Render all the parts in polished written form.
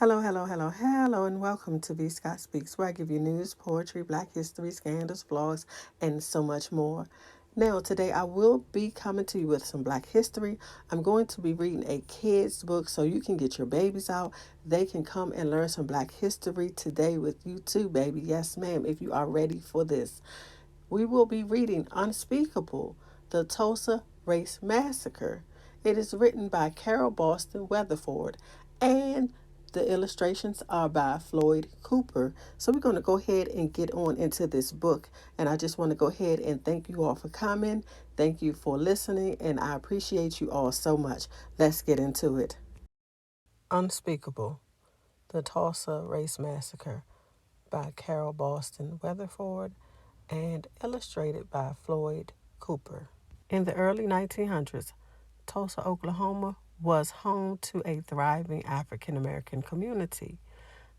Hello, and welcome to V. Scott Speaks, where I give you news, poetry, black history, scandals, vlogs, and so much more. Now, today I will be coming to you with some black history. I'm going to be reading a kid's book so you can get your babies out. They can come and learn some black history today with you too, baby. Yes, ma'am, if you are ready for this. We will be reading Unspeakable, the Tulsa Race Massacre. It is written by Carol Boston Weatherford, and the illustrations are by Floyd Cooper. So we're going to go ahead and get on into this book. And I just want to go ahead and thank you all for coming. Thank you for listening, and I appreciate you all so much. Let's get into it. Unspeakable, the Tulsa Race Massacre by Carol Boston Weatherford and illustrated by Floyd Cooper. In the early 1900s, Tulsa, Oklahoma was home to a thriving African American community.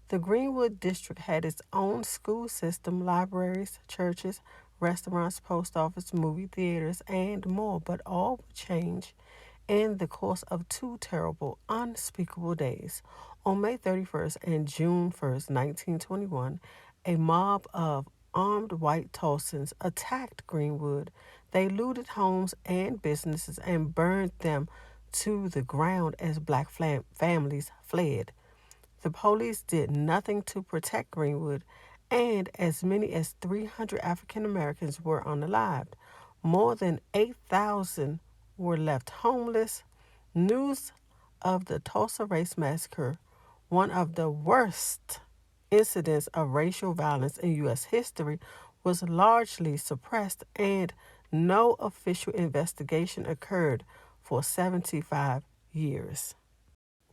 The Greenwood District had its own school system, libraries, churches, restaurants, post office, movie theaters, and more, but all would change in the course of two terrible, unspeakable days. On May 31st and June 1st, 1921, a mob of armed white Tulsans attacked Greenwood. They looted homes and businesses and burned them to the ground as black families fled. The police did nothing to protect Greenwood, and as many as 300 African Americans were unalived. More than 8,000 were left homeless. News of the Tulsa Race Massacre, one of the worst incidents of racial violence in U.S. history, was largely suppressed, and no official investigation occurred for 75 years.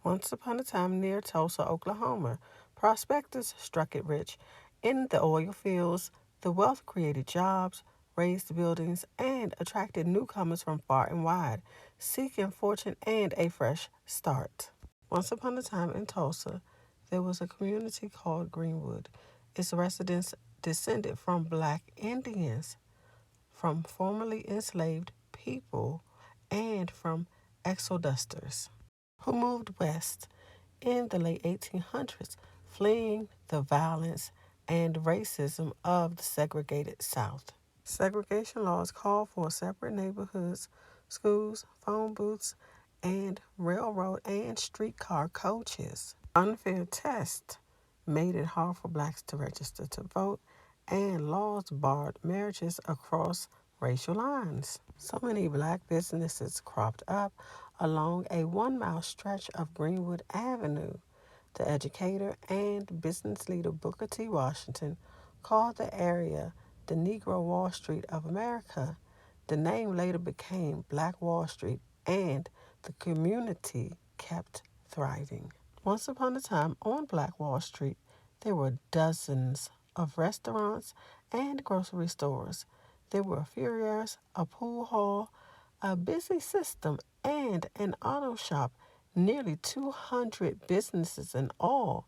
Once upon a time near Tulsa, Oklahoma, prospectors struck it rich. In the oil fields, the wealth created jobs, raised buildings, and attracted newcomers from far and wide, seeking fortune and a fresh start. Once upon a time in Tulsa, there was a community called Greenwood. Its residents descended from black Indians, from formerly enslaved people, and from exodusters who moved west in the late 1800s, fleeing the violence and racism of the segregated South. Segregation laws called for separate neighborhoods, schools, phone booths, and railroad and streetcar coaches. Unfair tests made it hard for blacks to register to vote, and laws barred marriages across racial lines. So many black businesses cropped up along a 1-mile stretch of Greenwood Avenue. The educator and business leader Booker T. Washington called the area the Negro Wall Street of America. The name later became Black Wall Street, and the community kept thriving. Once upon a time on Black Wall Street, there were dozens of restaurants and grocery stores. There were furriers, a pool hall, a busy system, and an auto shop. Nearly 200 businesses in all.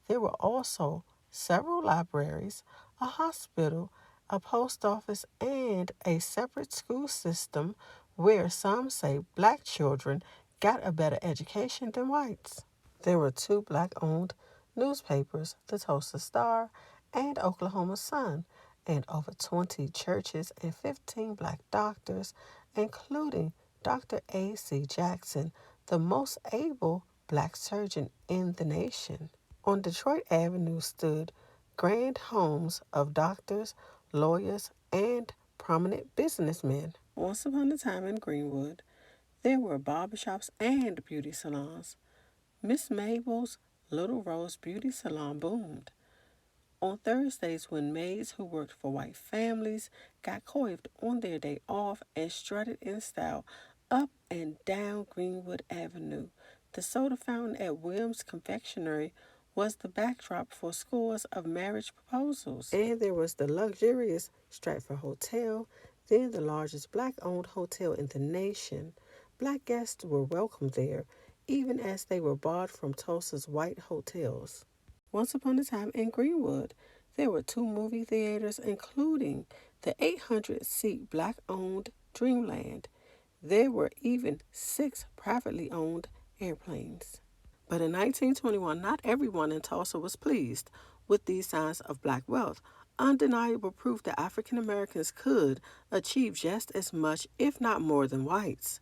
There were also several libraries, a hospital, a post office, and a separate school system where some say black children got a better education than whites. There were 2 black-owned newspapers, the Tulsa Star and Oklahoma Sun, and over 20 churches and 15 black doctors, including Dr. A.C. Jackson, the most able black surgeon in the nation. On Detroit Avenue stood grand homes of doctors, lawyers, and prominent businessmen. Once upon a time in Greenwood, there were barbershops and beauty salons. Miss Mabel's Little Rose Beauty Salon boomed. On Thursdays, when maids who worked for white families got coiffed on their day off and strutted in style up and down Greenwood Avenue, the soda fountain at Williams Confectionery was the backdrop for scores of marriage proposals. And there was the luxurious Stratford Hotel, then the largest black-owned hotel in the nation. Black guests were welcome there, even as they were barred from Tulsa's white hotels. Once upon a time in Greenwood, there were 2 movie theaters, including the 800-seat black-owned Dreamland. There were even 6 privately owned airplanes. But in 1921, not everyone in Tulsa was pleased with these signs of black wealth. Undeniable proof that African Americans could achieve just as much, if not more, than whites.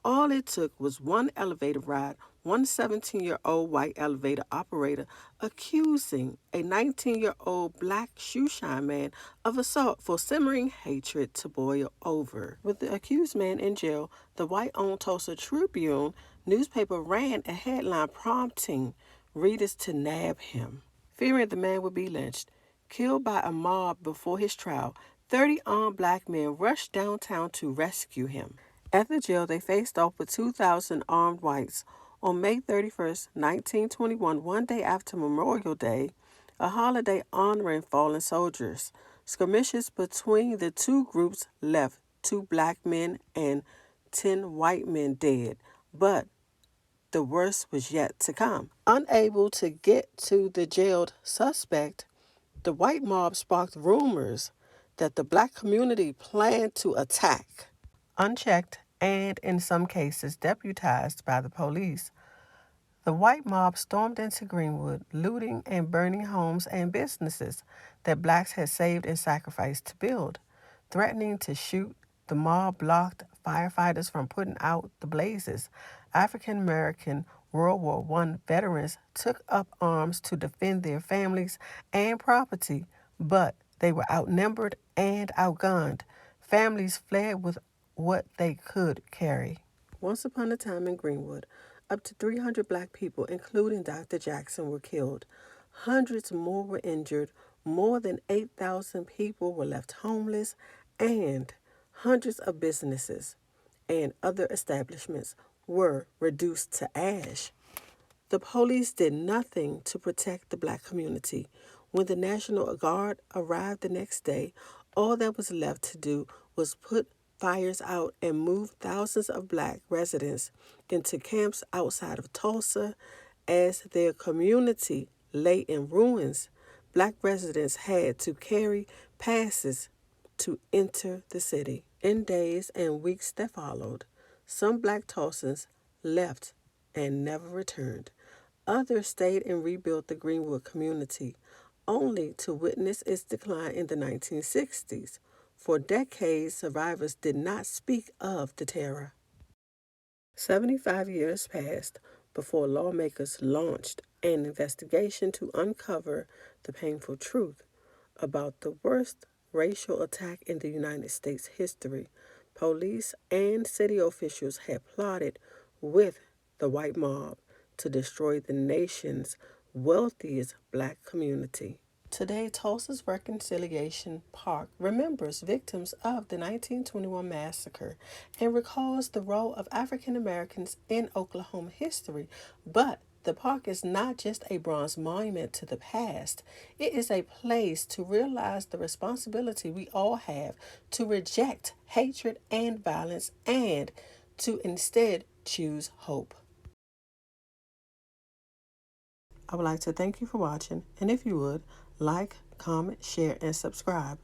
All it took was one elevator ride, one 17-year-old white elevator operator accusing a 19-year-old black shoeshine man of assault for simmering hatred to boil over. With the accused man in jail, the white-owned Tulsa Tribune newspaper ran a headline prompting readers to nab him. Fearing the man would be lynched, killed by a mob before his trial, 30 armed black men rushed downtown to rescue him. At the jail, they faced off with 2,000 armed whites. On May 31st, 1921, one day after Memorial Day, a holiday honoring fallen soldiers, skirmishes between the two groups left 2 black men and 10 white men dead. But the worst was yet to come. Unable to get to the jailed suspect, the white mob sparked rumors that the black community planned to attack. Unchecked and, in some cases, deputized by the police, the white mob stormed into Greenwood, looting and burning homes and businesses that blacks had saved and sacrificed to build. Threatening to shoot, the mob blocked firefighters from putting out the blazes. African American World War I veterans took up arms to defend their families and property, but they were outnumbered and outgunned. Families fled with what they could carry. Once upon a time in Greenwood, up to 300 black people, including Dr. Jackson, were killed. Hundreds more were injured. More than 8,000 people were left homeless, and hundreds of businesses and other establishments were reduced to ash. The police did nothing to protect the black community. When the National Guard arrived the next day, all that was left to do was put fires out and move thousands of black residents into camps outside of Tulsa. As their community lay in ruins, black residents had to carry passes to enter the city. In days and weeks that followed, some black Tulsans left and never returned. Others stayed and rebuilt the Greenwood community, only to witness its decline in the 1960s. For decades, survivors did not speak of the terror. 75 years passed before lawmakers launched an investigation to uncover the painful truth about the worst racial attack in the United States history. Police and city officials had plotted with the white mob to destroy the nation's wealthiest black community. Today, Tulsa's Reconciliation Park remembers victims of the 1921 massacre and recalls the role of African Americans in Oklahoma history. But the park is not just a bronze monument to the past. It is a place to realize the responsibility we all have to reject hatred and violence and to instead choose hope. I would like to thank you for watching, and if you would, like, comment, share, and subscribe.